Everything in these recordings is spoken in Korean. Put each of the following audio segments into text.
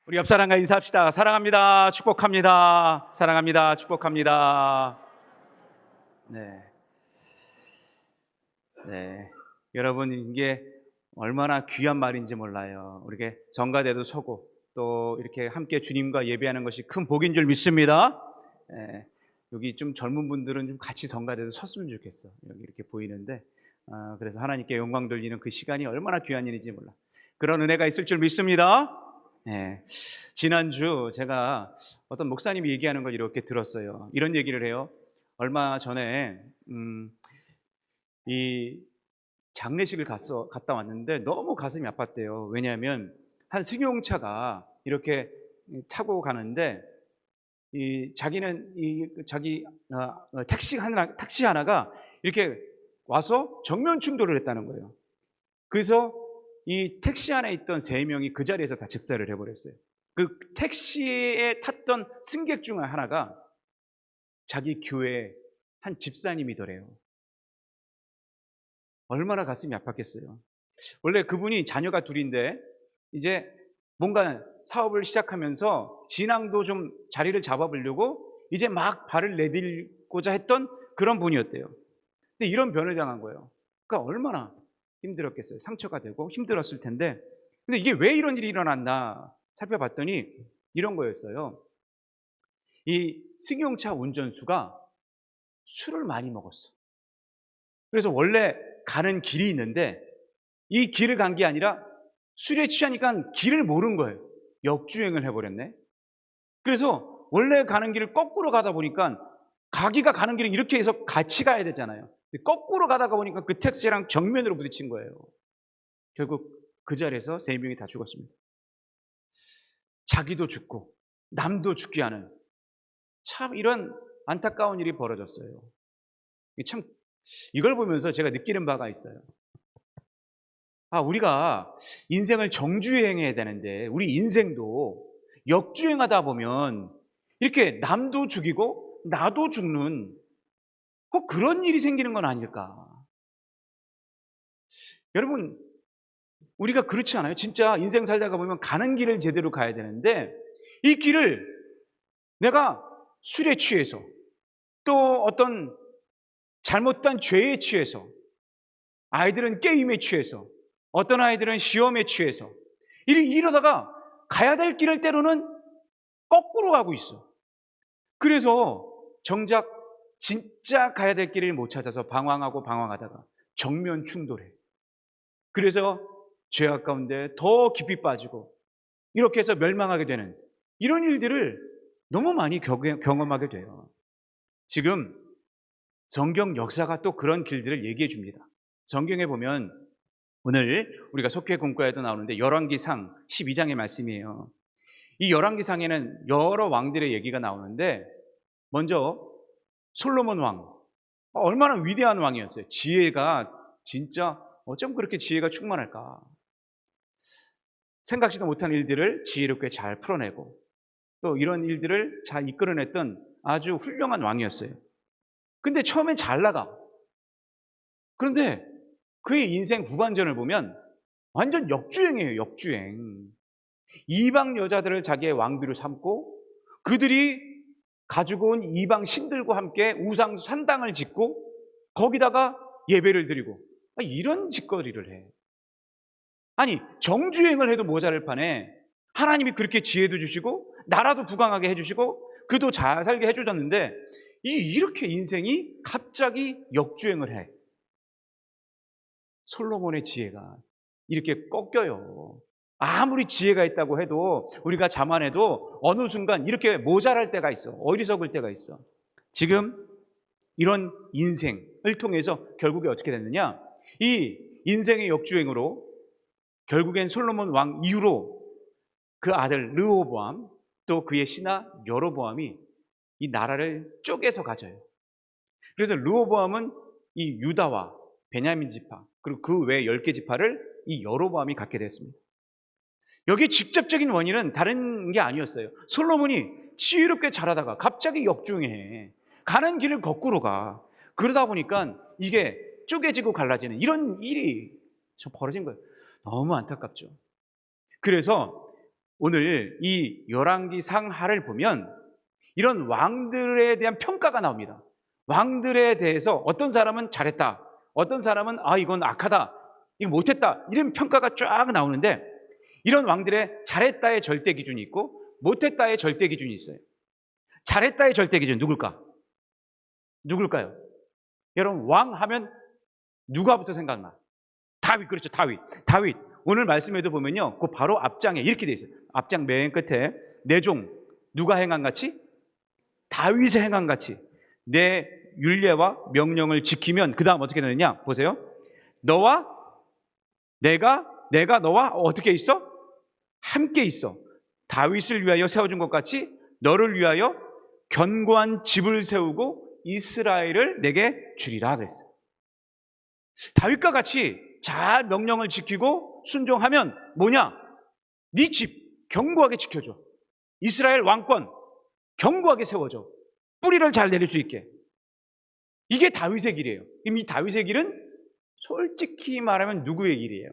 우리 옆 사람과 인사합시다. 사랑합니다. 축복합니다. 사랑합니다. 축복합니다. 네. 네. 여러분, 이게 얼마나 귀한 말인지 몰라요. 우리게 정가대도 서고 또 이렇게 함께 주님과 예배하는 것이 큰 복인 줄 믿습니다. 네. 여기 좀 젊은 분들은 좀 같이 정가대도 섰으면 좋겠어. 여기 이렇게 보이는데, 그래서 하나님께 영광 돌리는 그 시간이 얼마나 귀한 일인지 몰라. 그런 은혜가 있을 줄 믿습니다. 네. 지난주 제가 어떤 목사님이 얘기하는 걸 이렇게 들었어요. 이런 얘기를 해요. 얼마 전에 이 장례식을 갔다 왔는데 너무 가슴이 아팠대요. 왜냐하면 한 승용차가 이렇게 타고 가는데 자기는 자기 택시 하나가 이렇게 와서 정면 충돌을 했다는 거예요. 그래서 이 택시 안에 있던 3명이 그 자리에서 다 즉사를 해버렸어요. 그 택시에 탔던 승객 중 하나가 자기 교회 한 집사님이더래요. 얼마나 가슴이 아팠겠어요. 원래 그분이 자녀가 둘인데 이제 뭔가 사업을 시작하면서 신앙도 좀 자리를 잡아보려고 이제 막 발을 내딛고자 했던 그런 분이었대요. 근데 이런 변을 당한 거예요. 그러니까 얼마나 힘들었겠어요. 상처가 되고 힘들었을 텐데, 근데 이게 왜 이런 일이 일어났나 살펴봤더니 이런 거였어요. 이 승용차 운전수가 술을 많이 먹었어. 그래서 원래 가는 길이 있는데 이 길을 간 게 아니라 술에 취하니까 길을 모른 거예요. 역주행을 해버렸네. 그래서 원래 가는 길을 거꾸로 가다 보니까 가기가 가는 길은 이렇게 해서 같이 가야 되잖아요. 거꾸로 가다가 보니까 그 택시랑 정면으로 부딪힌 거예요. 결국 그 자리에서 3명이 다 죽었습니다. 자기도 죽고 남도 죽게 하는 참 이런 안타까운 일이 벌어졌어요. 참 이걸 보면서 제가 느끼는 바가 있어요. 우리가 인생을 정주행해야 되는데 우리 인생도 역주행하다 보면 이렇게 남도 죽이고 나도 죽는 꼭 그런 일이 생기는 건 아닐까. 여러분, 우리가 그렇지 않아요? 진짜 인생 살다가 보면 가는 길을 제대로 가야 되는데 이 길을 내가 술에 취해서 또 어떤 잘못된 죄에 취해서, 아이들은 게임에 취해서, 어떤 아이들은 시험에 취해서 이러다가 가야 될 길을 때로는 거꾸로 가고 있어. 그래서 정작 진짜 가야 될 길을 못 찾아서 방황하다가 정면 충돌해. 그래서 죄악 가운데 더 깊이 빠지고 이렇게 해서 멸망하게 되는 이런 일들을 너무 많이 경험하게 돼요. 지금 성경 역사가 또 그런 길들을 얘기해 줍니다. 성경에 보면 오늘 우리가 속회 공과에도 나오는데 열왕기상 12장의 말씀이에요. 이 열왕기상에는 여러 왕들의 얘기가 나오는데 먼저 솔로몬 왕, 얼마나 위대한 왕이었어요. 지혜가 진짜 어쩜 그렇게 지혜가 충만할까. 생각지도 못한 일들을 지혜롭게 잘 풀어내고 또 이런 일들을 잘 이끌어냈던 아주 훌륭한 왕이었어요. 근데 처음엔 잘 나가. 그런데 그의 인생 후반전을 보면 완전 역주행이에요. 역주행. 이방 여자들을 자기의 왕비로 삼고 그들이 가지고 온 이방 신들과 함께 우상 산당을 짓고 거기다가 예배를 드리고 이런 짓거리를 해. 아니 정주행을 해도 모자랄 판에 하나님이 그렇게 지혜도 주시고 나라도 부강하게 해주시고 그도 잘 살게 해주셨는데 이렇게 인생이 갑자기 역주행을 해. 솔로몬의 지혜가 이렇게 꺾여요. 아무리 지혜가 있다고 해도 우리가 자만해도 어느 순간 이렇게 모자랄 때가 있어. 어리석을 때가 있어. 지금 이런 인생을 통해서 결국에 어떻게 됐느냐, 이 인생의 역주행으로 결국엔 솔로몬 왕 이후로 그 아들 르호보암 또 그의 신하 여로보암이 이 나라를 쪼개서 가져요. 그래서 르호보암은 이 유다와 베냐민 지파 그리고 그 외 10개 지파를 이 여로보암이 갖게 됐습니다. 여기 직접적인 원인은 다른 게 아니었어요. 솔로몬이 지혜롭게 자라다가 갑자기 역주행해. 가는 길을 거꾸로 가. 그러다 보니까 이게 쪼개지고 갈라지는 이런 일이 벌어진 거예요. 너무 안타깝죠. 그래서 오늘 이 열왕기 상하를 보면 이런 왕들에 대한 평가가 나옵니다. 왕들에 대해서 어떤 사람은 잘했다, 어떤 사람은 이건 악하다, 이거 못했다, 이런 평가가 쫙 나오는데, 이런 왕들의 잘했다의 절대 기준이 있고 못했다의 절대 기준이 있어요. 잘했다의 절대 기준 누굴까요? 여러분, 왕 하면 누가부터 생각나? 다윗. 그렇죠, 다윗. 오늘 말씀에도 보면요, 그 바로 앞장에 이렇게 돼 있어요. 앞장 맨 끝에 내 종 누가 행한 같이? 다윗의 행한 같이 내 율례와 명령을 지키면, 그 다음 어떻게 되느냐 보세요. 너와 내가 너와 어떻게 있어? 함께 있어. 다윗을 위하여 세워준 것 같이 너를 위하여 견고한 집을 세우고 이스라엘을 내게 주리라 그랬어요. 다윗과 같이 잘 명령을 지키고 순종하면 뭐냐? 네 집 견고하게 지켜줘. 이스라엘 왕권 견고하게 세워줘. 뿌리를 잘 내릴 수 있게. 이게 다윗의 길이에요. 그럼 이 다윗의 길은 솔직히 말하면 누구의 길이에요?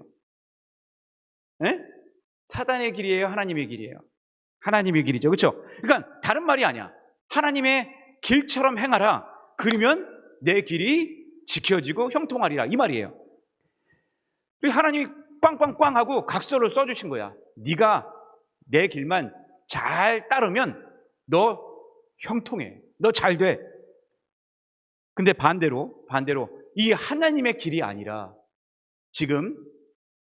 네? 사단의 길이에요? 하나님의 길이에요? 하나님의 길이죠. 그렇죠? 그러니까 다른 말이 아니야. 하나님의 길처럼 행하라. 그러면 내 길이 지켜지고 형통하리라, 이 말이에요. 하나님이 꽝꽝꽝 하고 각서를 써주신 거야. 네가 내 길만 잘 따르면 너 형통해, 너 잘 돼. 근데 반대로 이 하나님의 길이 아니라 지금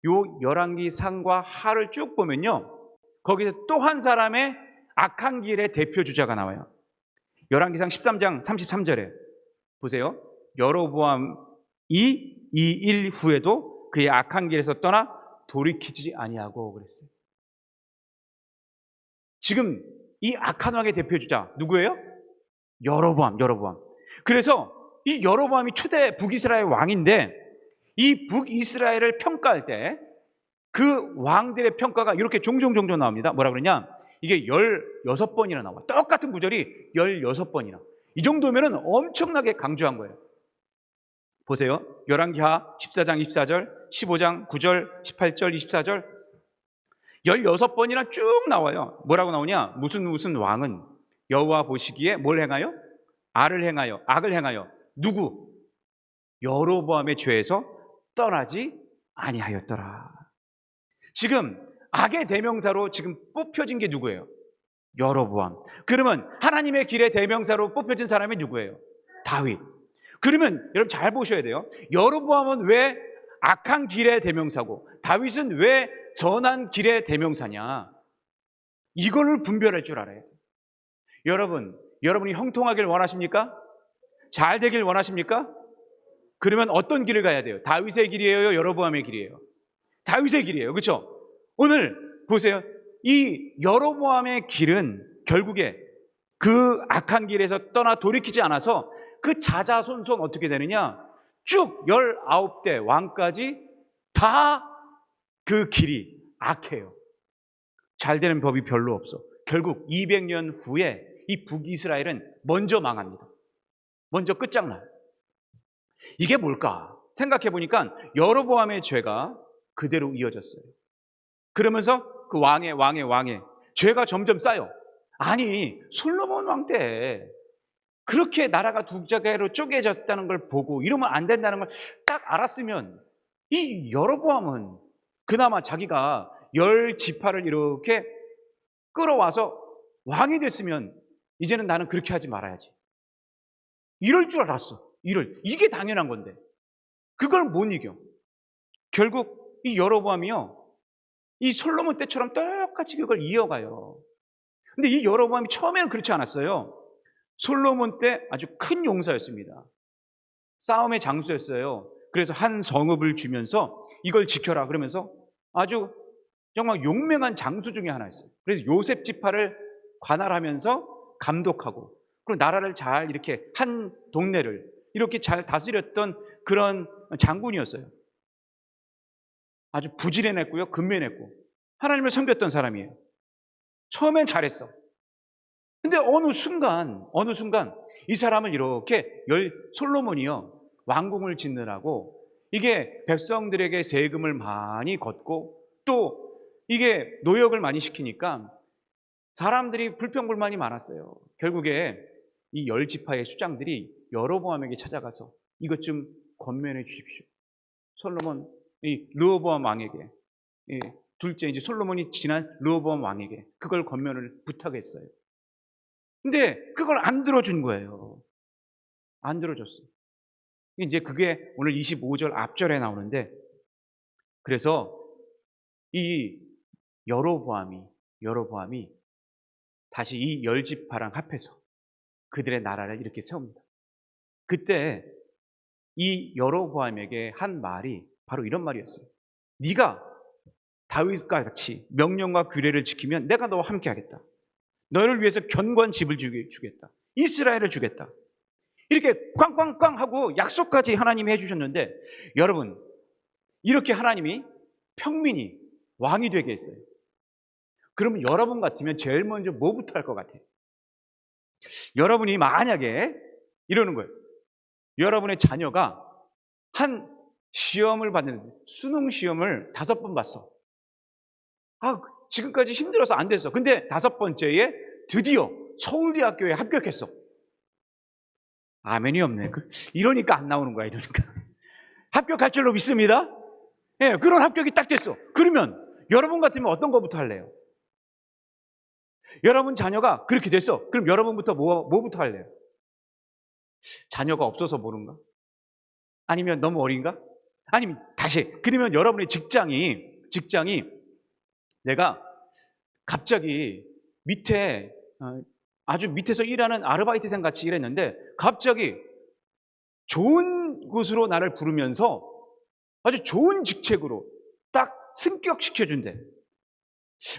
요 열왕기 상과 하를 쭉 보면요, 거기서 또 한 사람의 악한 길의 대표 주자가 나와요. 열왕기상 13장 33절에 보세요. 여로보암이 이 일 후에도 그의 악한 길에서 떠나 돌이키지 아니하고 그랬어요. 지금 이 악한 왕의 대표 주자 누구예요? 여로보암. 그래서 이 여로보암이 초대 북이스라엘 왕인데, 이 북이스라엘을 평가할 때 그 왕들의 평가가 이렇게 종종 나옵니다. 뭐라 그러냐? 이게 16번이나 나와. 똑같은 구절이 16번이나. 이 정도면 엄청나게 강조한 거예요. 보세요. 열왕기하 14장 24절, 15장 9절, 18절, 24절 16번이나 쭉 나와요. 뭐라고 나오냐? 무슨 왕은 여호와 보시기에 뭘 행하여? 악을 행하여 누구? 여로보암의 죄에서 떠나지 아니하였더라. 지금 악의 대명사로 지금 뽑혀진 게 누구예요? 여로보암. 그러면 하나님의 길의 대명사로 뽑혀진 사람이 누구예요? 다윗. 그러면 여러분 잘 보셔야 돼요. 여로보암은 왜 악한 길의 대명사고 다윗은 왜 선한 길의 대명사냐? 이걸 분별할 줄 알아요. 여러분이 형통하길 원하십니까? 잘 되길 원하십니까? 그러면 어떤 길을 가야 돼요? 다윗의 길이에요? 여로보암의 길이에요? 다윗의 길이에요. 그렇죠? 오늘 보세요. 이 여로보암의 길은 결국에 그 악한 길에서 떠나 돌이키지 않아서 그 자자손손 어떻게 되느냐? 쭉 19대 왕까지 다 그 길이 악해요. 잘 되는 법이 별로 없어. 결국 200년 후에 이 북이스라엘은 먼저 망합니다. 먼저 끝장나요. 이게 뭘까? 생각해 보니까 여로보암의 죄가 그대로 이어졌어요. 그러면서 그 왕의 죄가 점점 쌓여. 아니, 솔로몬 왕 때 그렇게 나라가 두 개로 쪼개졌다는 걸 보고 이러면 안 된다는 걸 딱 알았으면 이 여로보암은 그나마 자기가 10지파를 이렇게 끌어와서 왕이 됐으면 이제는 나는 그렇게 하지 말아야지. 이럴 줄 알았어. 이게 당연한 건데 그걸 못 이겨. 결국 이 여로보암이요, 이 솔로몬 때처럼 똑같이 그걸 이어가요. 근데 이 여로보암이 처음에는 그렇지 않았어요. 솔로몬 때 아주 큰 용사였습니다. 싸움의 장수였어요. 그래서 한 성읍을 주면서 이걸 지켜라 그러면서 아주 정말 용맹한 장수 중에 하나였어요. 그래서 요셉 지파를 관할하면서 감독하고, 그리고 나라를 잘 이렇게 한 동네를 이렇게 잘 다스렸던 그런 장군이었어요. 아주 부지런했고요, 근면했고 하나님을 섬겼던 사람이에요. 처음엔 잘했어. 근데 어느 순간 이 사람을 이렇게 솔로몬이요, 왕궁을 짓느라고 이게 백성들에게 세금을 많이 걷고 또 이게 노역을 많이 시키니까 사람들이 불평불만이 많았어요. 결국에 이 10지파의 수장들이 여로보암에게 찾아가서 이것 좀 권면해 주십시오. 솔로몬, 이 르호보암 왕에게, 둘째 이제 솔로몬이 지난 르호보암 왕에게 그걸 권면을 부탁했어요. 근데 그걸 안 들어준 거예요. 안 들어줬어요. 이제 그게 오늘 25절 앞절에 나오는데, 그래서 이 여로보암이 다시 이 10지파랑 합해서 그들의 나라를 이렇게 세웁니다. 그때 이 여로보암에게 한 말이 바로 이런 말이었어요. 네가 다윗과 같이 명령과 규례를 지키면 내가 너와 함께 하겠다. 너를 위해서 견고한 집을 주겠다. 이스라엘을 주겠다. 이렇게 꽝꽝꽝 하고 약속까지 하나님이 해주셨는데, 여러분, 이렇게 하나님이 평민이 왕이 되게 했어요. 그러면 여러분 같으면 제일 먼저 뭐부터 할 것 같아요? 여러분이 만약에 이러는 거예요. 여러분의 자녀가 한 시험을 받는데 수능 시험을 5번 봤어. 지금까지 힘들어서 안 됐어. 근데 5번째에 드디어 서울대학교에 합격했어. 아멘이 없네. 이러니까 안 나오는 거야. 이러니까 합격할 줄로 믿습니다. 예, 그런 합격이 딱 됐어. 그러면 여러분 같으면 어떤 거부터 할래요? 여러분 자녀가 그렇게 됐어. 그럼 여러분부터 뭐부터 할래요? 자녀가 없어서 모른가? 아니면 너무 어린가? 아니면 다시, 그러면 여러분의 직장이 내가 갑자기 밑에 아주 밑에서 일하는 아르바이트생 같이 일했는데 갑자기 좋은 곳으로 나를 부르면서 아주 좋은 직책으로 딱 승격시켜준대.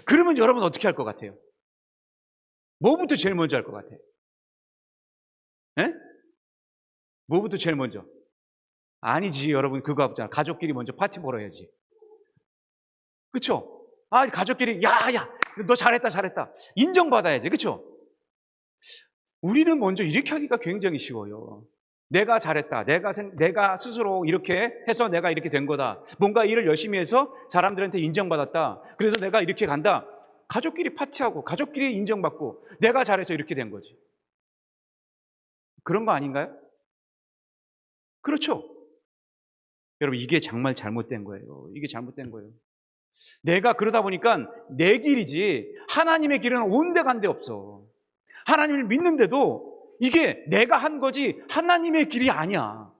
그러면 여러분 어떻게 할 것 같아요? 뭐부터 제일 먼저 할 것 같아요? 예? 뭐부터 제일 먼저? 아니지, 여러분, 그거 없잖아. 가족끼리 먼저 파티 보러 해야지. 그쵸? 가족끼리, 야, 너 잘했다. 인정받아야지. 그쵸? 우리는 먼저 이렇게 하기가 굉장히 쉬워요. 내가 잘했다. 내가 스스로 이렇게 해서 내가 이렇게 된 거다. 뭔가 일을 열심히 해서 사람들한테 인정받았다. 그래서 내가 이렇게 간다. 가족끼리 파티하고, 가족끼리 인정받고, 내가 잘해서 이렇게 된 거지. 그런 거 아닌가요? 그렇죠? 여러분, 이게 정말 잘못된 거예요. 이게 잘못된 거예요. 내가 그러다 보니까 내 길이지 하나님의 길은 온데간데 없어. 하나님을 믿는데도 이게 내가 한 거지 하나님의 길이 아니야.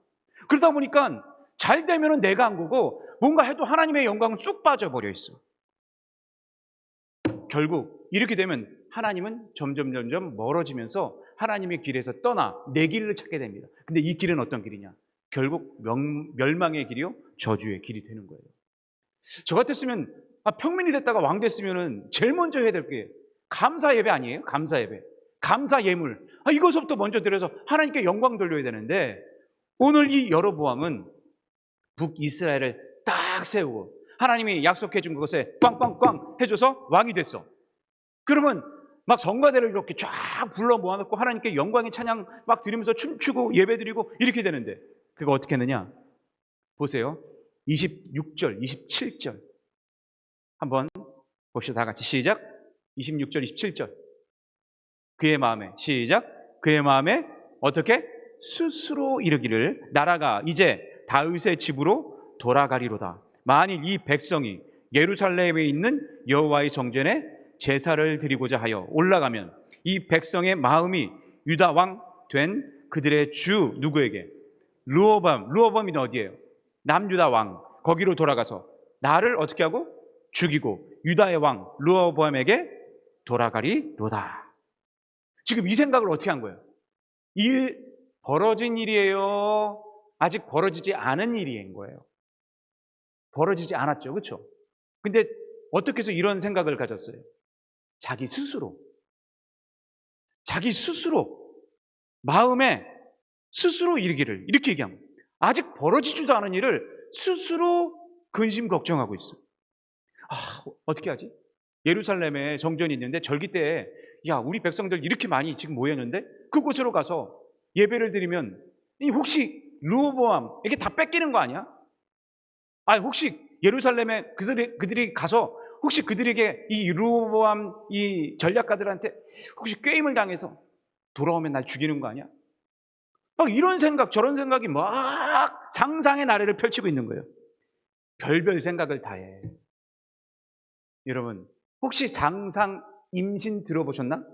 그러다 보니까 잘 되면은 내가 한 거고 뭔가 해도 하나님의 영광은 쑥 빠져버려 있어. 결국 이렇게 되면 하나님은 점점 멀어지면서 하나님의 길에서 떠나 내 길을 찾게 됩니다. 근데 이 길은 어떤 길이냐? 결국 멸망의 길이요, 저주의 길이 되는 거예요. 저 같았으면 평민이 됐다가 왕 됐으면 제일 먼저 해야 될 게 감사 예배 아니에요? 감사 예배, 감사 예물, 이것부터 먼저 드려서 하나님께 영광 돌려야 되는데, 오늘 이 여로보암은 북이스라엘을 딱 세우고 하나님이 약속해 준 그것에 꽝꽝꽝 해줘서 왕이 됐어. 그러면 막 성가대를 이렇게 쫙 불러 모아놓고 하나님께 영광의 찬양 막 드리면서 춤추고 예배 드리고 이렇게 되는데, 그거 어떻게 했느냐? 보세요. 26절, 27절 한번 봅시다. 다 같이 시작. 26절, 27절. 그의 마음에, 시작. 그의 마음에 어떻게? 스스로 이르기를 나라가 이제 다윗의 집으로 돌아가리로다. 만일 이 백성이 예루살렘에 있는 여호와의 성전에 제사를 드리고자 하여 올라가면 이 백성의 마음이 유다 왕 된 그들의 주 누구에게? 르호보암이 어디예요? 남유다 왕, 거기로 돌아가서 나를 어떻게 하고? 죽이고 유다의 왕 르호보암에게 돌아가리로다. 지금 이 생각을 어떻게 한 거예요? 벌어진 일이에요? 아직 벌어지지 않은 일인 거예요? 벌어지지 않았죠, 그렇죠? 근데 어떻게 해서 이런 생각을 가졌어요? 자기 스스로 마음에 스스로 이르기를 이렇게 얘기합니다. 아직 벌어지지도 않은 일을 스스로 근심 걱정하고 있어. 어떻게 하지? 예루살렘에 정전이 있는데 절기 때에 우리 백성들 이렇게 많이 지금 모였는데 그곳으로 가서 예배를 드리면 혹시 르호보암에게 다 뺏기는 거 아니야? 혹시 예루살렘에 그들이 가서 혹시 그들에게 이 르호보암 이 전략가들한테 혹시 꾀임을 당해서 돌아오면 날 죽이는 거 아니야? 막 이런 생각 저런 생각이 막 상상의 나래를 펼치고 있는 거예요. 별별 생각을 다 해. 여러분 혹시 상상 임신 들어보셨나?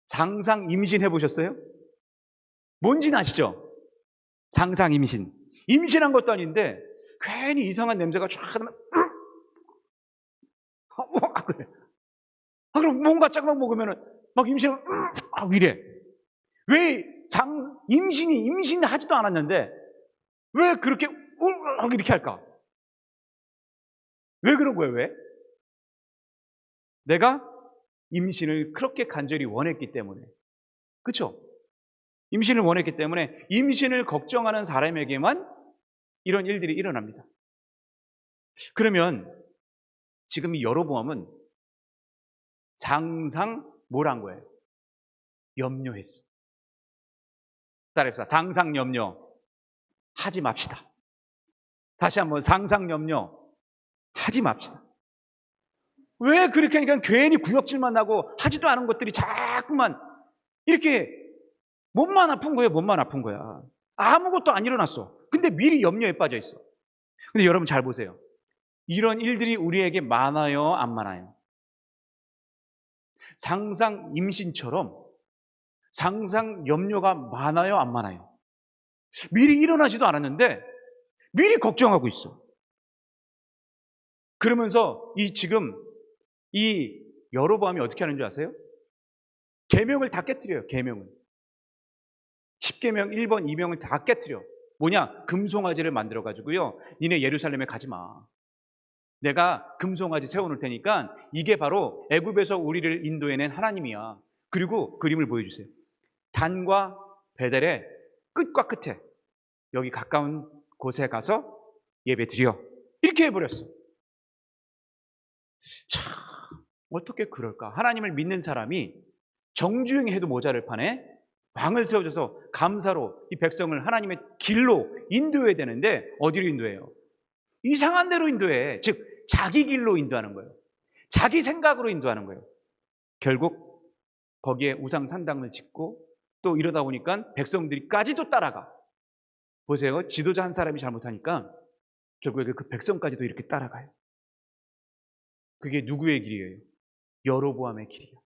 상상 임신 해보셨어요? 뭔지는 아시죠? 상상 임신. 임신한 것도 아닌데 괜히 이상한 냄새가 쫙 나면 그래. 그럼 뭔가 조금만 먹으면은 막 임신을 이래. 왜 임신하지도 않았는데 왜 그렇게 이렇게 할까? 왜 그런 거예요? 왜? 내가 임신을 그렇게 간절히 원했기 때문에. 그렇죠? 임신을 원했기 때문에 임신을 걱정하는 사람에게만 이런 일들이 일어납니다. 그러면 지금 이 여로보암은 상상 뭘 한 거예요? 염려했어. 따라해봅시다. 상상 염려 하지 맙시다. 다시 한번 상상 염려 하지 맙시다. 왜 그렇게 하니까 괜히 구역질만 나고 하지도 않은 것들이 자꾸만 이렇게 몸만 아픈 거예요. 몸만 아픈 거야. 아무것도 안 일어났어. 근데 미리 염려에 빠져 있어. 근데 여러분 잘 보세요. 이런 일들이 우리에게 많아요, 안 많아요? 상상 임신처럼 상상 염려가 많아요, 안 많아요? 미리 일어나지도 않았는데 미리 걱정하고 있어. 그러면서 지금 이 여로보암이 어떻게 하는 줄 아세요? 계명을 다 깨트려요. 계명을. 10계명 1번 2명을 다 깨트려. 뭐냐? 금송아지를 만들어 가지고요. 니네 예루살렘에 가지 마. 내가 금송아지 세워놓을 테니까 이게 바로 애굽에서 우리를 인도해낸 하나님이야. 그리고 그림을 보여주세요. 단과 베델의 끝과 끝에 여기 가까운 곳에 가서 예배 드려. 이렇게 해버렸어. 참 어떻게 그럴까? 하나님을 믿는 사람이 정주행해도 모자랄 판에 왕을 세워줘서 감사로 이 백성을 하나님의 길로 인도해야 되는데 어디로 인도해요? 이상한 데로 인도해. 즉 자기 길로 인도하는 거예요. 자기 생각으로 인도하는 거예요. 결국 거기에 우상 산당을 짓고 또 이러다 보니까 백성들이까지도 따라가. 보세요. 지도자 한 사람이 잘못하니까 결국에 그 백성까지도 이렇게 따라가요. 그게 누구의 길이에요? 여로보암의 길이에요.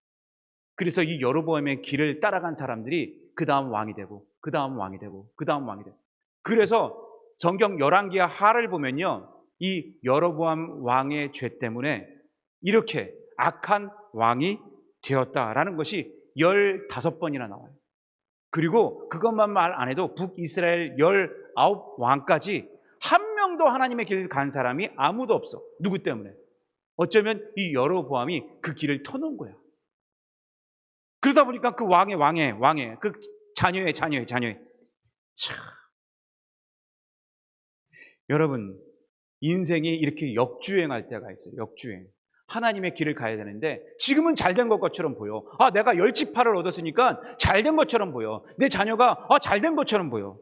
그래서 이 여로보암의 길을 따라간 사람들이 그 다음 왕이 되고 그 다음 왕이 되고 그 다음 왕이 되고. 그래서 성경 열왕기하 하를 보면요, 이 여로보암 왕의 죄 때문에 이렇게 악한 왕이 되었다라는 것이 15번이나 나와요. 그리고 그것만 말 안 해도 북이스라엘 19왕까지 한 명도 하나님의 길을 간 사람이 아무도 없어. 누구 때문에? 어쩌면 이 여로보암이 그 길을 터놓은 거야. 그러다 보니까 그 왕의 그 자녀의 참. 여러분 인생이 이렇게 역주행할 때가 있어요. 역주행. 하나님의 길을 가야 되는데 지금은 잘된 것처럼 보여. 내가 열지파를 얻었으니까 잘된 것처럼 보여. 내 자녀가 잘된 것처럼 보여.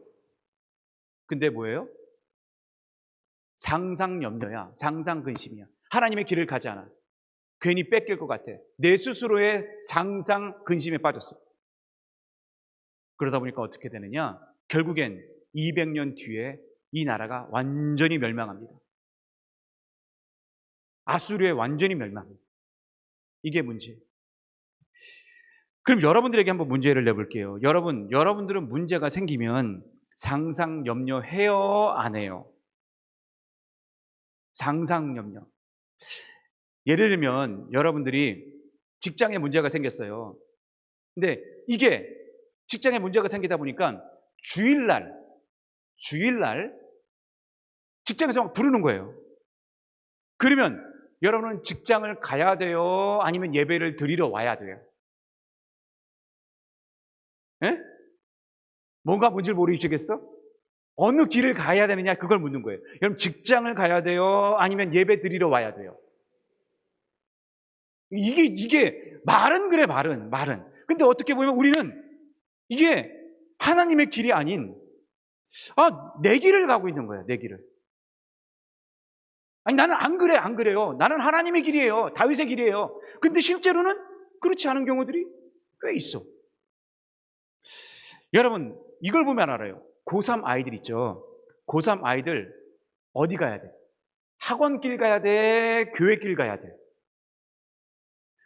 근데 뭐예요? 상상 염려야. 상상 근심이야. 하나님의 길을 가지 않아. 괜히 뺏길 것 같아. 내 스스로의 상상 근심에 빠졌어. 그러다 보니까 어떻게 되느냐? 결국엔 200년 뒤에 이 나라가 완전히 멸망합니다. 아수르에 완전히 멸망합니다. 이게 문제예요. 그럼 여러분들에게 한번 문제를 내볼게요. 여러분들은 문제가 생기면 상상 염려해요? 안 해요? 상상 염려. 예를 들면 여러분들이 직장에 문제가 생겼어요. 근데 이게 직장에 문제가 생기다 보니까 주일날 직장에서 막 부르는 거예요. 그러면 여러분은 직장을 가야 돼요? 아니면 예배를 드리러 와야 돼요? 예? 뭔지를 모르시겠어? 어느 길을 가야 되느냐 그걸 묻는 거예요. 여러분 직장을 가야 돼요? 아니면 예배 드리러 와야 돼요? 이게 말은 그래 말은. 근데 어떻게 보면 우리는 이게 하나님의 길이 아닌 내 길을 가고 있는 거야. 내 길을. 아니 나는 안 그래, 안 그래요. 나는 하나님의 길이에요. 다윗의 길이에요. 근데 실제로는 그렇지 않은 경우들이 꽤 있어. 여러분 이걸 보면 알아요. 고3 아이들 있죠. 고3 아이들 어디 가야 돼? 학원 길 가야 돼? 교회 길 가야 돼?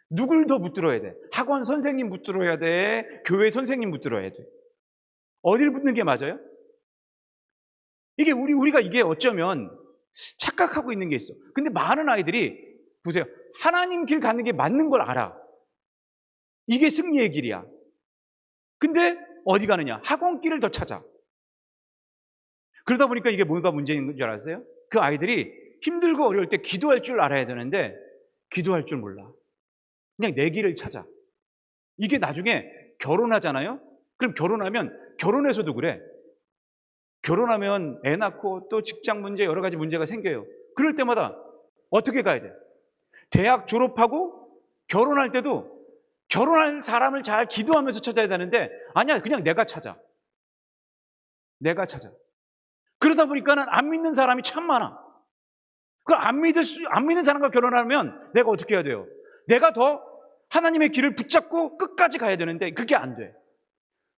누굴 더 붙들어야 돼? 학원 선생님 붙들어야 돼? 교회 선생님 붙들어야 돼? 어디를 붙는 게 맞아요? 이게 우리가 이게 어쩌면 착각하고 있는 게 있어. 근데 많은 아이들이 보세요. 하나님 길 가는 게 맞는 걸 알아. 이게 승리의 길이야. 근데 어디 가느냐? 학원 길을 더 찾아. 그러다 보니까 이게 뭐가 문제인 줄 알았어요? 그 아이들이 힘들고 어려울 때 기도할 줄 알아야 되는데 기도할 줄 몰라. 그냥 내 길을 찾아. 이게 나중에 결혼하잖아요? 그럼 결혼해서도 그래. 결혼하면 애 낳고 또 직장 문제 여러 가지 문제가 생겨요. 그럴 때마다 어떻게 가야 돼? 대학 졸업하고 결혼할 때도 결혼할 사람을 잘 기도하면서 찾아야 되는데 아니야, 그냥 내가 찾아. 내가 찾아. 그러다 보니까는 안 믿는 사람이 참 많아. 안 믿는 사람과 결혼하면 내가 어떻게 해야 돼요? 내가 더 하나님의 길을 붙잡고 끝까지 가야 되는데 그게 안 돼.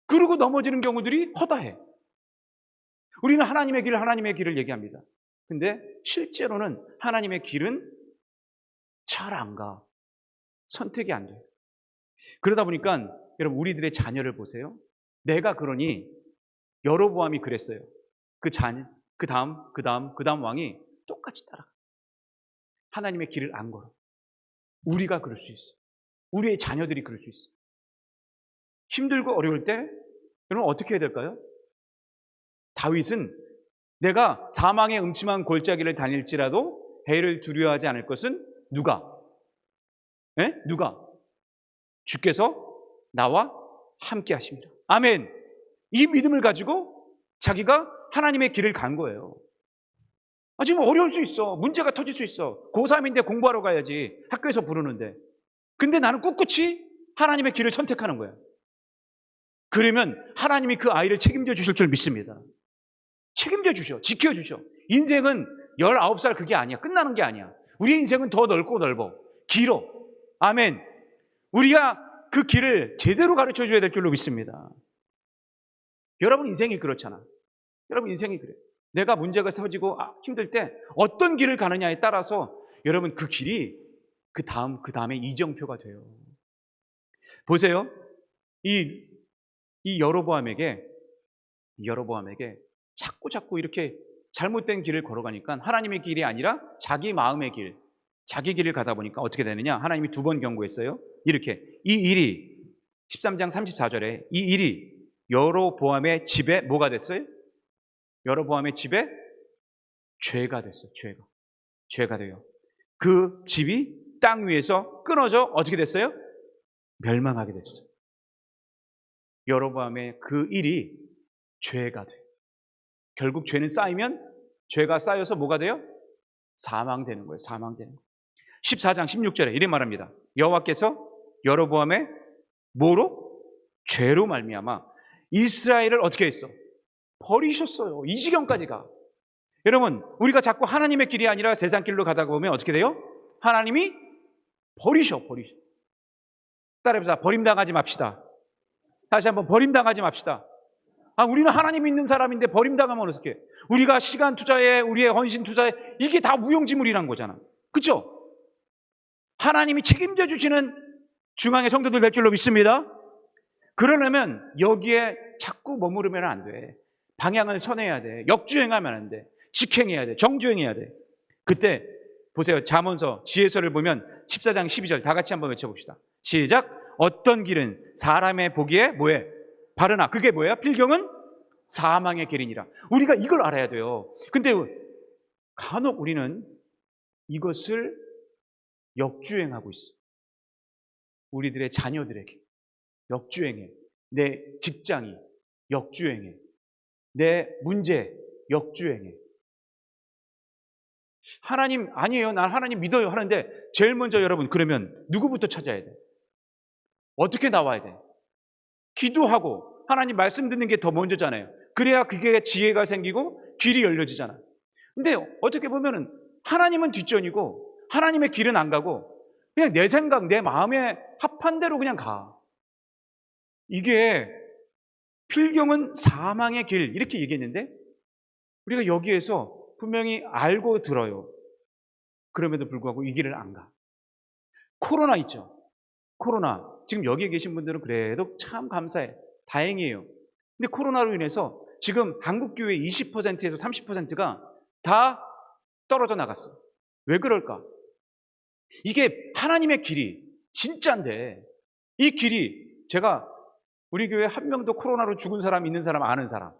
그러고 넘어지는 경우들이 허다해. 우리는 하나님의 길을 얘기합니다. 근데 실제로는 하나님의 길은 잘 안 가. 선택이 안 돼. 그러다 보니까 여러분 우리들의 자녀를 보세요. 내가 그러니 여로보암이 그랬어요. 그 다음 왕이 똑같이 따라가. 하나님의 길을 안 걸어. 우리가 그럴 수 있어. 우리의 자녀들이 그럴 수 있어. 힘들고 어려울 때 여러분 어떻게 해야 될까요? 다윗은 내가 사망의 음침한 골짜기를 다닐지라도 해를 두려워하지 않을 것은 누가? 누가? 주께서 나와 함께 하십니다. 아멘. 이 믿음을 가지고 자기가 하나님의 길을 간 거예요. 지금 어려울 수 있어. 문제가 터질 수 있어. 고3인데 공부하러 가야지. 학교에서 부르는데. 근데 나는 꿋꿋이 하나님의 길을 선택하는 거야. 그러면 하나님이 그 아이를 책임져 주실 줄 믿습니다. 책임져 주셔. 지켜주셔. 인생은 19살 그게 아니야. 끝나는 게 아니야. 우리의 인생은 더 넓어. 길어. 아멘. 우리가 그 길을 제대로 가르쳐 줘야 될 줄로 믿습니다. 여러분 인생이 그렇잖아. 여러분 인생이 그래. 내가 문제가 생기고 힘들 때 어떤 길을 가느냐에 따라서 여러분 그 길이 그 다음에 이정표가 돼요. 보세요. 이 여로보암에게 자꾸 이렇게 잘못된 길을 걸어가니까 하나님의 길이 아니라 자기 마음의 길, 자기 길을 가다 보니까 어떻게 되느냐? 하나님이 2번 경고했어요. 이렇게 이 일이 13장 34절에 이 일이 여로보암의 집에 뭐가 됐어요? 여로보암의 집에 죄가 됐어요. 죄가 돼요. 그 집이 땅 위에서 끊어져 어떻게 됐어요? 멸망하게 됐어요. 여로보암의 그 일이 죄가 돼요. 결국 죄는 쌓이면 죄가 쌓여서 뭐가 돼요? 사망되는 거예요. 14장 16절에 이렇게 말합니다. 여호와께서 여로보암의 뭐로? 죄로 말미암아 이스라엘을 어떻게 했어? 버리셨어요. 이 지경까지 가. 여러분 우리가 자꾸 하나님의 길이 아니라 세상 길로 가다가 보면 어떻게 돼요? 하나님이 버리셔. 따라해보자. 버림당하지 맙시다. 다시 한번 버림당하지 맙시다. 우리는 하나님 믿는 사람인데 버림당하면 어떻게? 우리가 시간 투자해, 우리의 헌신 투자해, 이게 다 무용지물이란 거잖아. 그렇죠? 하나님이 책임져 주시는 중앙의 성도들 될 줄로 믿습니다. 그러려면 여기에 자꾸 머무르면 안 돼. 방향을 선해야 돼. 역주행하면 안 돼. 직행해야 돼. 정주행해야 돼. 그때 보세요. 잠언서 지혜서를 보면 14장 12절 다 같이 한번 외쳐봅시다. 시작. 어떤 길은 사람의 보기에 뭐해? 바르나 그게 뭐야? 필경은 사망의 길이니라. 우리가 이걸 알아야 돼요. 근데 간혹 우리는 이것을 역주행하고 있어. 우리들의 자녀들에게 역주행해. 내 직장이 역주행해. 내 문제 역주행해. 하나님 아니에요. 난 하나님 믿어요 하는데 제일 먼저 여러분 그러면 누구부터 찾아야 돼? 어떻게 나와야 돼? 기도하고 하나님 말씀 듣는 게 더 먼저잖아요. 그래야 그게 지혜가 생기고 길이 열려지잖아. 근데 어떻게 보면은 하나님은 뒷전이고 하나님의 길은 안 가고 그냥 내 생각, 내 마음에 합한 대로 그냥 가. 이게 필경은 사망의 길 이렇게 얘기했는데 우리가 여기에서 분명히 알고 들어요. 그럼에도 불구하고 이 길을 안 가. 코로나 있죠. 코로나. 지금 여기에 계신 분들은 그래도 참 감사해. 다행이에요. 근데 코로나로 인해서 지금 한국교회 20%에서 30%가 다 떨어져 나갔어. 왜 그럴까? 이게 하나님의 길이 진짜인데 이 길이 제가 우리 교회에 한 명도 코로나로 죽은 사람 있는 사람 아는 사람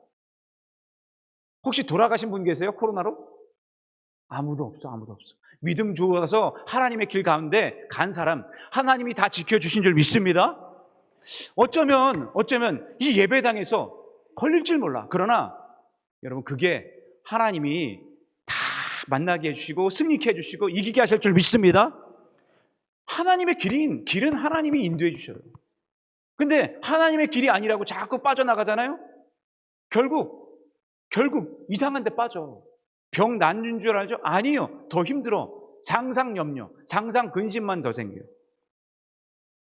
혹시 돌아가신 분 계세요? 코로나로? 아무도 없어. 믿음 좋아서 하나님의 길 가운데 간 사람 하나님이 다 지켜주신 줄 믿습니다. 어쩌면 이 예배당에서 걸릴 줄 몰라. 그러나 여러분 그게 하나님이 다 만나게 해주시고 승리케 해주시고 이기게 하실 줄 믿습니다. 하나님의 길은 하나님이 인도해 주셔요. 근데 하나님의 길이 아니라고 자꾸 빠져나가잖아요. 결국 이상한 데 빠져. 병 낫는 줄 알죠? 아니요. 더 힘들어. 상상 염려, 상상 근심만 더 생겨요.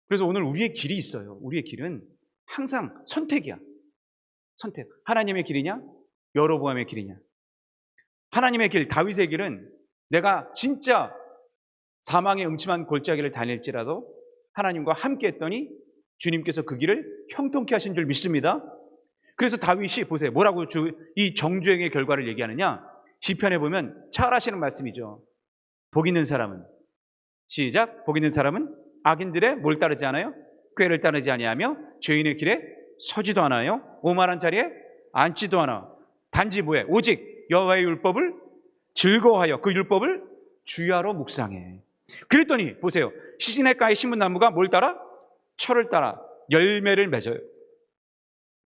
그래서 오늘 우리의 길이 있어요. 우리의 길은 항상 선택이야. 선택. 하나님의 길이냐? 여로보암의 길이냐? 하나님의 길, 다윗의 길은 내가 진짜 사망의 음침한 골짜기를 다닐지라도 하나님과 함께 했더니 주님께서 그 길을 형통케 하신 줄 믿습니다. 그래서 다윗이 보세요. 뭐라고 이 정주행의 결과를 얘기하느냐? 시편에 보면 잘 아시는 말씀이죠. 복 있는 사람은 시작. 복 있는 사람은 악인들의 뭘 따르지 않아요? 꾀를 따르지 아니하며 죄인의 길에 서지도 않아요. 오만한 자리에 앉지도 않아. 단지 뭐해? 오직 여호와의 율법을 즐거워하여 그 율법을 주야로 묵상해. 그랬더니 보세요. 시내가에 심은 나무가 뭘 따라? 철을 따라 열매를 맺어요.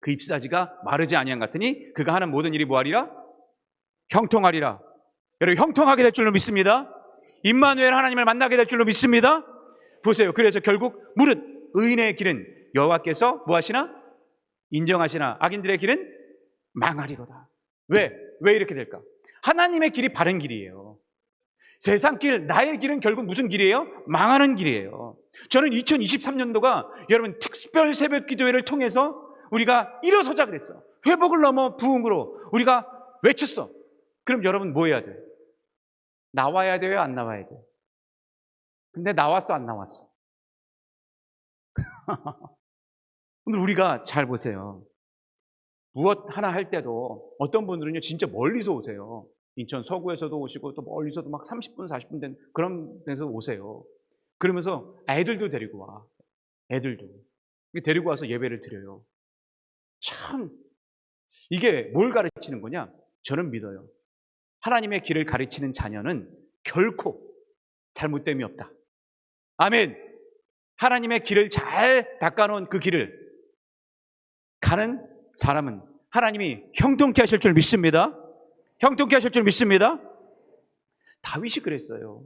그 잎사지가 마르지 아니한 같으니 그가 하는 모든 일이 뭐하리라? 형통하리라. 여러분 형통하게 될 줄로 믿습니다. 임마누엘 하나님을 만나게 될 줄로 믿습니다. 보세요. 그래서 결국 무릇 의인의 길은 여호와께서 뭐하시나? 인정하시나 악인들의 길은 망하리로다. 왜 이렇게 될까? 하나님의 길이 바른 길이에요. 세상 길, 나의 길은 결국 무슨 길이에요? 망하는 길이에요. 저는 2023년도가 여러분 특별 새벽 기도회를 통해서 우리가 일어서자 그랬어요. 회복을 넘어 부흥으로 우리가 외쳤어. 그럼 여러분 뭐 해야 돼요? 나와야 돼요? 안 나와야 돼요? 근데 나왔어? 안 나왔어? 오늘 우리가 잘 보세요. 무엇 하나 할 때도 어떤 분들은요 진짜 멀리서 오세요. 인천 서구에서도 오시고 또 멀리서도 막 30분 40분 된 그런 데서 오세요. 그러면서 애들도 데리고 와. 애들도 데리고 와서 예배를 드려요. 참 이게 뭘 가르치는 거냐? 저는 믿어요. 하나님의 길을 가르치는 자녀는 결코 잘못됨이 없다. 아멘. 하나님의 길을 잘 닦아놓은 그 길을 가는 사람은 하나님이 형통케 하실 줄 믿습니다. 형통케 하실 줄 믿습니다. 다윗이 그랬어요.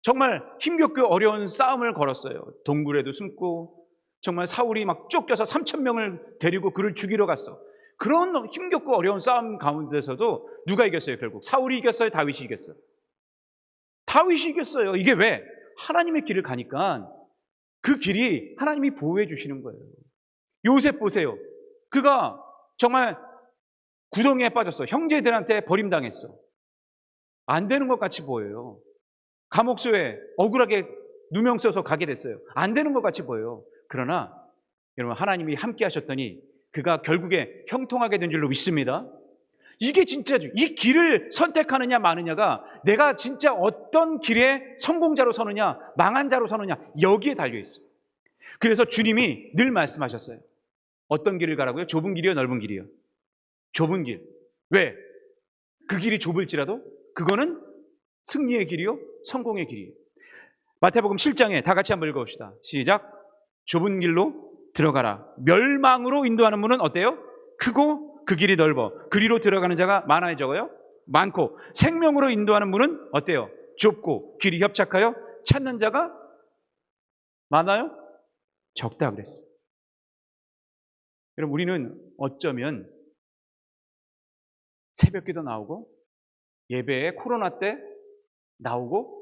정말 힘겹고 어려운 싸움을 걸었어요. 동굴에도 숨고 정말 사울이 막 쫓겨서 3,000명을 데리고 그를 죽이러 갔어. 그런 힘겹고 어려운 싸움 가운데서도 누가 이겼어요? 결국 사울이 이겼어요? 다윗이 이겼어요? 다윗이 이겼어요. 이게 왜? 하나님의 길을 가니까 그 길이 하나님이 보호해 주시는 거예요. 요셉 보세요. 그가 정말 구덩이에 빠졌어. 형제들한테 버림당했어. 안 되는 것 같이 보여요. 감옥소에 억울하게 누명 써서 가게 됐어요. 안 되는 것 같이 보여요. 그러나 여러분 하나님이 함께 하셨더니 그가 결국에 형통하게 된 줄로 믿습니다. 이게 진짜죠. 이 길을 선택하느냐 마느냐가 내가 진짜 어떤 길에 성공자로 서느냐 망한 자로 서느냐 여기에 달려있어요. 그래서 주님이 늘 말씀하셨어요. 어떤 길을 가라고요? 좁은 길이요? 넓은 길이요? 좁은 길. 왜? 그 길이 좁을지라도 그거는 승리의 길이요? 성공의 길이에요. 마태복음 7장에 다 같이 한번 읽어봅시다. 시작. 좁은 길로 들어가라. 멸망으로 인도하는 문은 어때요? 크고 그 길이 넓어. 그리로 들어가는 자가 많아요 적어요? 많고. 생명으로 인도하는 문은 어때요? 좁고 길이 협착하여 찾는 자가 많아요? 적다 그랬어요. 여러분 우리는 어쩌면 새벽기도 나오고 예배에 코로나 때 나오고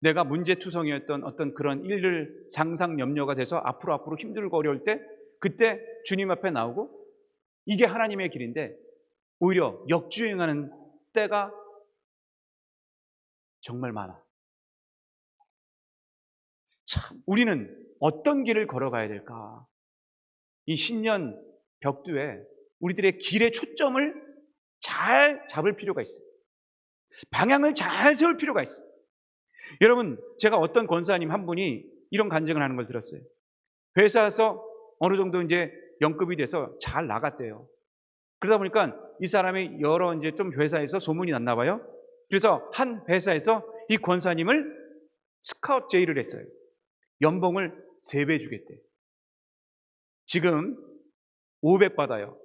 내가 문제투성이었던 어떤 그런 일을 상상 염려가 돼서 앞으로 힘들고 어려울 때 그때 주님 앞에 나오고 이게 하나님의 길인데 오히려 역주행하는 때가 정말 많아. 참, 우리는 어떤 길을 걸어가야 될까? 이 신년 벽두에 우리들의 길의 초점을 잘 잡을 필요가 있어요. 방향을 잘 세울 필요가 있어요. 여러분, 제가 어떤 권사님 한 분이 이런 간증을 하는 걸 들었어요. 회사에서 어느 정도 이제 연급이 돼서 잘 나갔대요. 그러다 보니까 이 사람이 여러 이제 좀 회사에서 소문이 났나 봐요. 그래서 한 회사에서 이 권사님을 스카우트 제의를 했어요. 연봉을 3배 주겠대. 지금 500 받아요.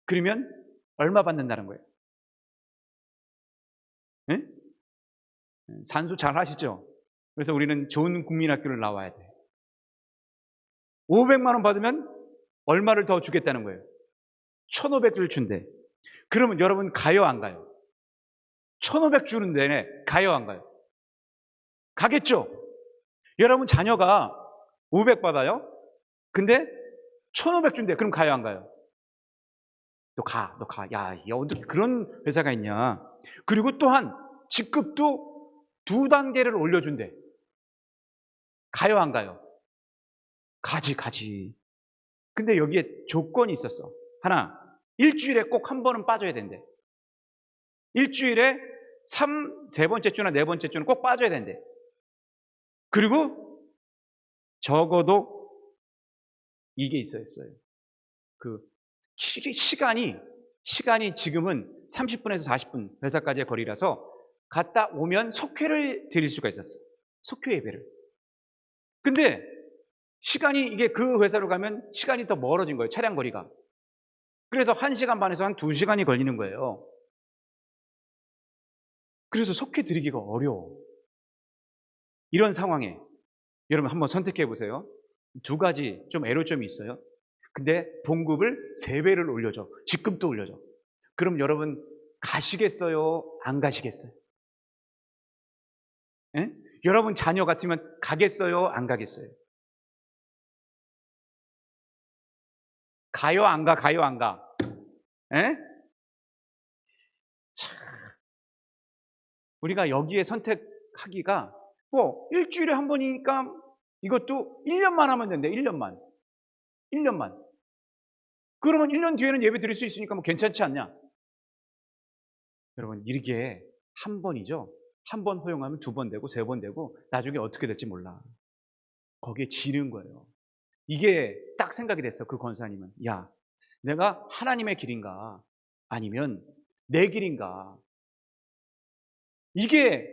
그러면 얼마 받는다는 거예요? 네? 산수 잘 하시죠? 그래서 우리는 좋은 국민학교를 나와야 돼. 500만 원 받으면 얼마를 더 주겠다는 거예요? 1,500을 준대. 그러면 여러분 가요, 안 가요? 1,500 주는 데네 가요, 안 가요? 가겠죠? 여러분 자녀가 500 받아요? 근데 1,500 준대. 그럼 가요, 안 가요? 너 가. 야, 어떻게 그런 회사가 있냐? 그리고 또한 직급도 2단계를 올려준대. 가요, 안 가요? 가지. 근데 여기에 조건이 있었어. 하나, 일주일에 꼭 한 번은 빠져야 된대. 일주일에 3번째 주나 4번째 주는 꼭 빠져야 된대. 그리고 적어도 이게 있었어요. 그 시간이 지금은 30분에서 40분 회사까지의 거리라서 갔다 오면 속회를 드릴 수가 있었어요. 속회 예배를. 근데 시간이 이게 그 회사로 가면 시간이 더 멀어진 거예요. 차량 거리가. 그래서 1시간 반에서 한 2시간이 걸리는 거예요. 그래서 속회 드리기가 어려워. 이런 상황에 여러분 한번 선택해 보세요. 2가지 좀 애로점이 있어요. 근데 봉급을 3배를 올려줘. 직급도 올려줘. 그럼 여러분 가시겠어요? 안 가시겠어요? 에? 여러분 자녀 같으면 가겠어요? 안 가겠어요? 가요, 안 가? 가요, 안 가? 에? 참, 우리가 여기에 선택하기가 뭐 일주일에 한 번이니까 이것도 1년만 하면 된대. 1년만. 그러면 1년 뒤에는 예배 드릴 수 있으니까 뭐 괜찮지 않냐? 여러분 이게 한 번이죠. 한 번 허용하면 2번 되고 3번 되고 나중에 어떻게 될지 몰라. 거기에 지는 거예요. 이게 딱 생각이 됐어. 그 권사님은. 야, 내가 하나님의 길인가 아니면 내 길인가. 이게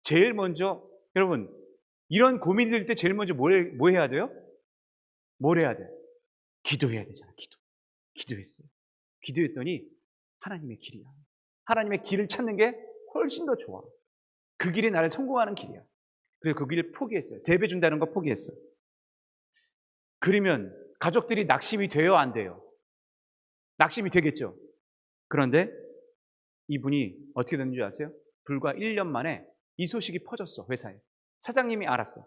제일 먼저 여러분 이런 고민이 들 때 제일 먼저 뭐 해야 돼요? 뭘 해야 돼? 기도해야 되잖아. 기도했어요. 기도했더니 하나님의 길이야. 하나님의 길을 찾는 게 훨씬 더 좋아. 그 길이 나를 성공하는 길이야. 그래서 그 길을 포기했어요. 3배 준다는 거 포기했어요. 그러면 가족들이 낙심이 돼요, 안 돼요? 낙심이 되겠죠. 그런데 이분이 어떻게 됐는지 아세요? 불과 1년 만에 이 소식이 퍼졌어, 회사에. 사장님이 알았어.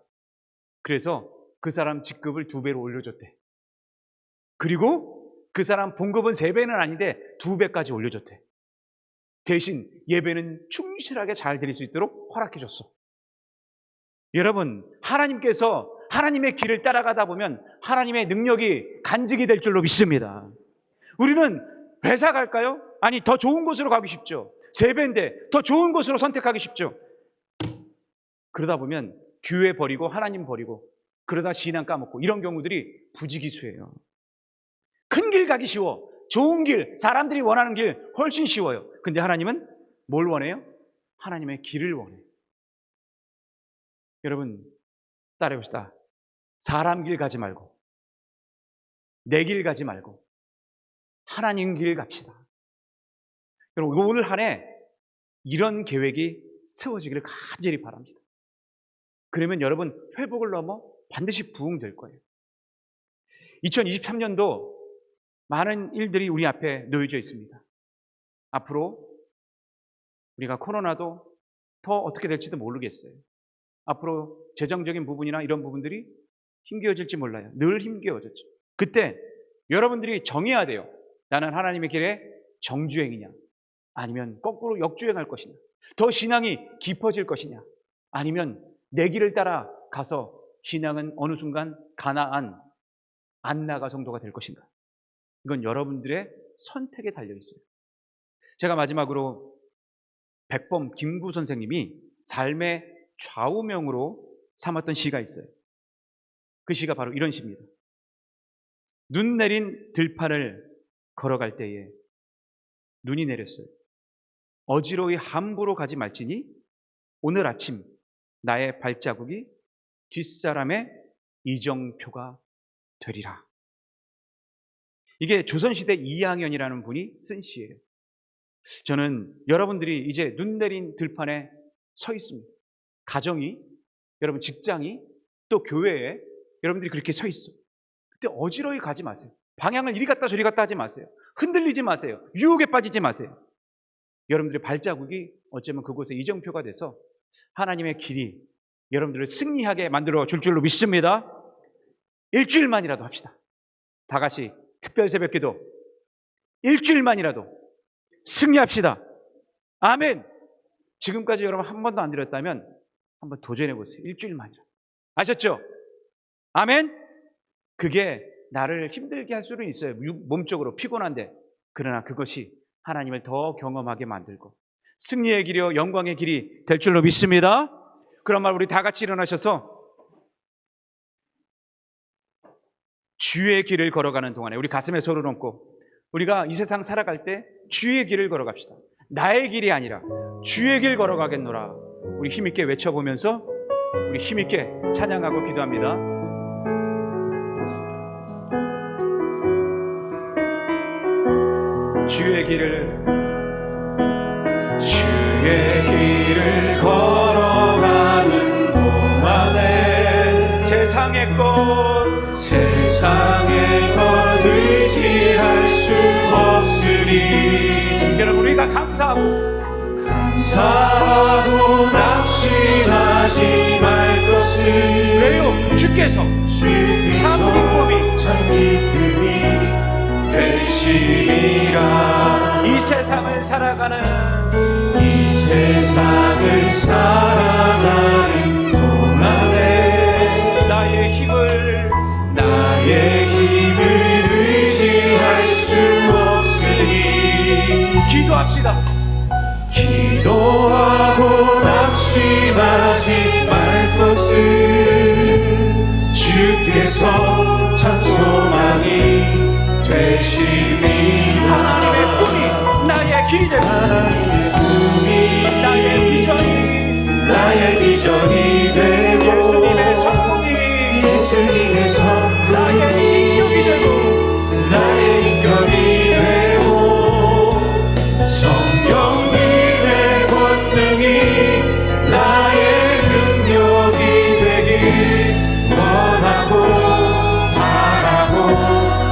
그래서 그 사람 직급을 2배로 올려줬대. 그리고 그 사람 봉급은 3배는 아닌데 2배까지 올려줬대. 대신 예배는 충실하게 잘 드릴 수 있도록 허락해줬어. 여러분, 하나님께서 하나님의 길을 따라가다 보면 하나님의 능력이 간직이 될 줄로 믿습니다. 우리는 회사 갈까요? 아니, 더 좋은 곳으로 가기 쉽죠. 3배인데 더 좋은 곳으로 선택하기 쉽죠. 그러다 보면 교회 버리고 하나님 버리고 그러다 신앙 까먹고 이런 경우들이 부지기수예요. 큰 길 가기 쉬워. 좋은 길, 사람들이 원하는 길 훨씬 쉬워요. 근데 하나님은 뭘 원해요? 하나님의 길을 원해요. 여러분 따라해봅시다. 사람 길 가지 말고 내 길 가지 말고 하나님 길 갑시다. 여러분 오늘 한 해 이런 계획이 세워지기를 간절히 바랍니다. 그러면 여러분 회복을 넘어 반드시 부흥될 거예요. 2023년도 많은 일들이 우리 앞에 놓여져 있습니다. 앞으로 우리가 코로나도 더 어떻게 될지도 모르겠어요. 앞으로 재정적인 부분이나 이런 부분들이 힘겨워질지 몰라요. 늘 힘겨워졌죠. 그때 여러분들이 정해야 돼요. 나는 하나님의 길에 정주행이냐, 아니면 거꾸로 역주행할 것이냐, 더 신앙이 깊어질 것이냐, 아니면 내 길을 따라 가서 신앙은 어느 순간 가나안 안나가 성도가 될 것인가. 이건 여러분들의 선택에 달려 있어요. 제가 마지막으로 백범 김구 선생님이 삶의 좌우명으로 삼았던 시가 있어요. 그 시가 바로 이런 시입니다. 눈 내린 들판을 걸어갈 때에 눈이 내렸어요. 어지러이 함부로 가지 말지니 오늘 아침 나의 발자국이 뒷사람의 이정표가 되리라. 이게 조선시대 이항현이라는 분이 쓴 시예요. 저는 여러분들이 이제 눈 내린 들판에 서 있습니다. 가정이, 여러분 직장이, 또 교회에 여러분들이 그렇게 서 있어요. 그때 어지러이 가지 마세요. 방향을 이리 갔다 저리 갔다 하지 마세요. 흔들리지 마세요. 유혹에 빠지지 마세요. 여러분들의 발자국이 어쩌면 그곳에 이정표가 돼서 하나님의 길이 여러분들을 승리하게 만들어 줄 줄로 믿습니다. 일주일만이라도 합시다. 다 같이 특별 새벽기도 일주일만이라도 승리합시다. 아멘. 지금까지 여러분 한 번도 안 드렸다면 한번 도전해 보세요. 일주일만이라도. 아셨죠? 아멘. 그게 나를 힘들게 할 수는 있어요. 몸적으로 피곤한데, 그러나 그것이 하나님을 더 경험하게 만들고 승리의 길이요 영광의 길이 될 줄로 믿습니다. 그런 말 우리 다 같이 일어나셔서 주의 길을 걸어가는 동안에 우리 가슴에 손을 얹고 우리가 이 세상 살아갈 때 주의 길을 걸어갑시다. 나의 길이 아니라 주의 길 걸어가겠노라. 우리 힘있게 외쳐보면서 우리 힘있게 찬양하고 기도합니다. 주의 길을 걸어가는 동안에 세상의 것 의지할 수 없으니 여러분 우리가 감사하고 낙심하지 말 것을 왜요? 주께서 참 기쁨이 되시리라. 이 세상을 살아가는 동안에 나의 힘을 의지할 수 없으니 기도하고 낙심하지 말 것을 주께서 참 소망이 되시니 하나님의 꿈이 나의 길이 되고 나의 비전이 되고 예수님의 성품이 나의 인격이 되고 성령님의 권능이 나의 능력이 되길 원하고 바라고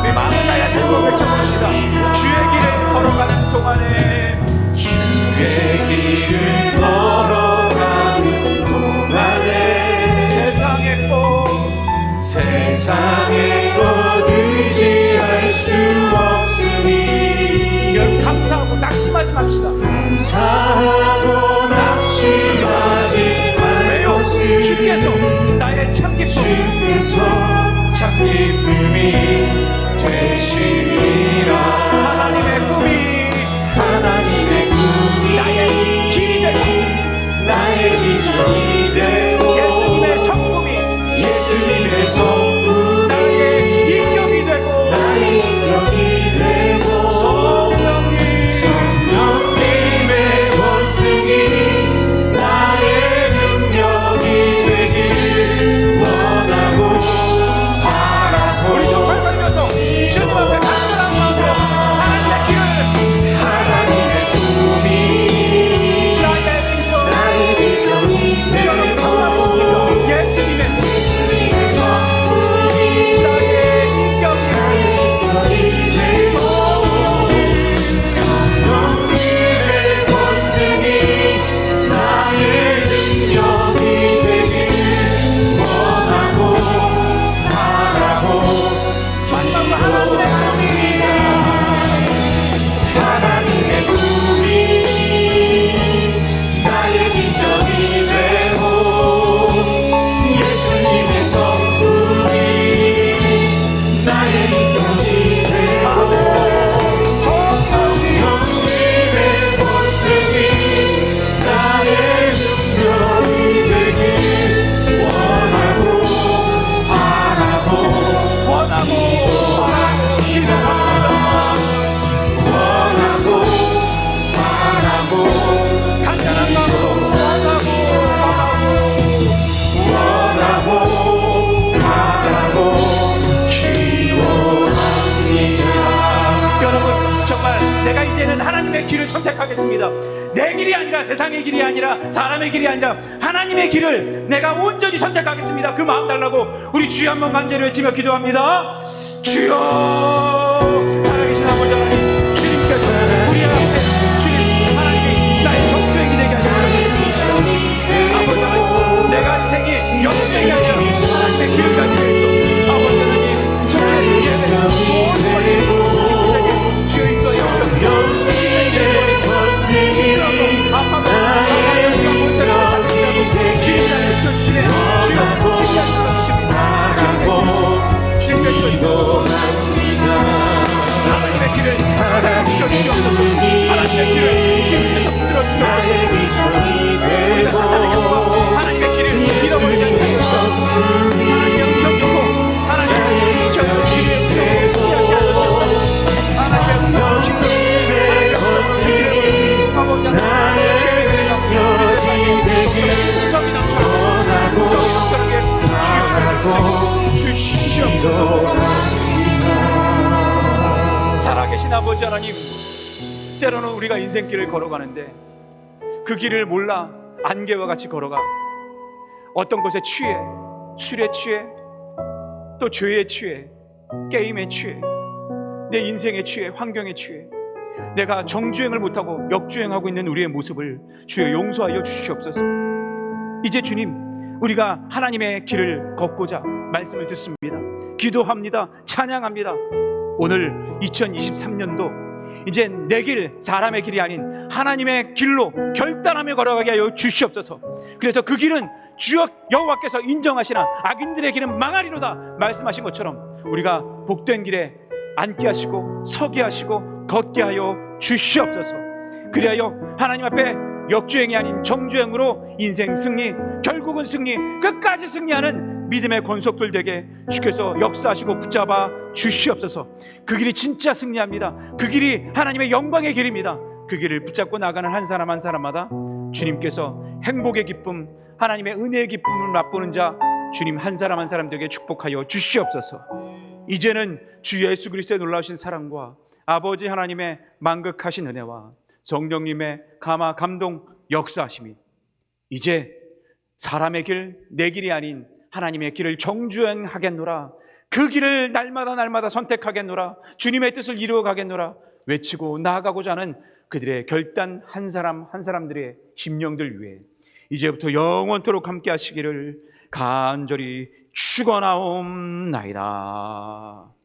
우리 마음을 다해 살고 외쳐봅시다. 주의 길을 걸어가는 동안에 세상의 것 의지할 수 없으니 여러분 감사하고 낙심하지 맙시다. 왜요? 주께서 나의 참 기쁨이 되시리라. 하나님의 꿈이 나의 길이 되고 나의 비전이 되고 예수님의 성품이 나의 인격이 되고 성령님의 권능이 나의 능력이 되길 원하고 바라고 우리 정말 걸려서 주님 앞에 선택하겠습니다. 내 길이 아니라, 세상의 길이 아니라, 사람의 길이 아니라 하나님의 길을 내가 온전히 선택하겠습니다. 그 마음 달라고 우리 주여 한번 간절히 외치며 기도합니다. 주여, 살아계신 아버지 하나님, 주님께서 우리 앞에 주님 하나님이 나의 정수행이 되게 하여 주시옵소서. 아버지 하나님, 내가 인생이 역생이 아니라 하나님의 길을 가지고 있어. 아버지 하나님, 속죄의 예배 온전히 지키고 되게 주여 인도하여 주옵소서. 주님의 길을 길이라고 아파도 사랑하여 주가 못하는 주님 나의 끝에 주여 신뢰할 수 없습니다. 주님의 하나님의 길을 지켜 주시옵소서. 하나님의 길을 주님께서 붙들어 주시옵소서. 우리가 사탄에게 속아 하나님의 길을 잃어버리지 않겠소. 하나님의 음성 듣고 하나님의 지켜서 길을 피하게 하소서. 하나님의 음성 듣고 하나님의 음성 길을 아버지 하나님 주의 은혜가 우리의 삶에 성이 넘쳐나고 주여 주시옵소서. 살아계신 아버지 하나님, 때로는 우리가 인생길을 걸어가는데 그 길을 몰라 안개와 같이 걸어가 어떤 것에 취해, 술에 취해, 또 죄에 취해, 게임에 취해, 내 인생에 취해, 환경에 취해 내가 정주행을 못하고 역주행하고 있는 우리의 모습을 주여 용서하여 주시옵소서. 이제 주님, 우리가 하나님의 길을 걷고자 말씀을 듣습니다. 기도합니다. 찬양합니다. 오늘 2023년도 이제 내 길, 사람의 길이 아닌 하나님의 길로 결단하며 걸어가게 하여 주시옵소서. 그래서 그 길은 주여 여호와께서 인정하시나 악인들의 길은 망하리로다 말씀하신 것처럼 우리가 복된 길에 앉게 하시고 서게 하시고 걷게 하여 주시옵소서. 그리하여 하나님 앞에 역주행이 아닌 정주행으로 인생 승리, 결국은 승리, 끝까지 승리하는 믿음의 권속들 되게 주께서 역사하시고 붙잡아 주시옵소서. 그 길이 진짜 승리합니다. 그 길이 하나님의 영광의 길입니다. 그 길을 붙잡고 나가는 한 사람 한 사람마다 주님께서 행복의 기쁨, 하나님의 은혜의 기쁨을 맛보는 자 주님 한 사람 한 사람 되게 축복하여 주시옵소서. 이제는 주 예수 그리스도의 놀라우신 사랑과 아버지 하나님의 만극하신 은혜와 성령님의 감화 감동 역사하심이 이제 사람의 길, 내 길이 아닌 하나님의 길을 정주행하겠노라. 그 길을 날마다 선택하겠노라. 주님의 뜻을 이루어가겠노라 외치고 나아가고자 하는 그들의 결단 한 사람 한 사람들의 심령들 위해 이제부터 영원토록 함께 하시기를 간절히 축원하옵나이다.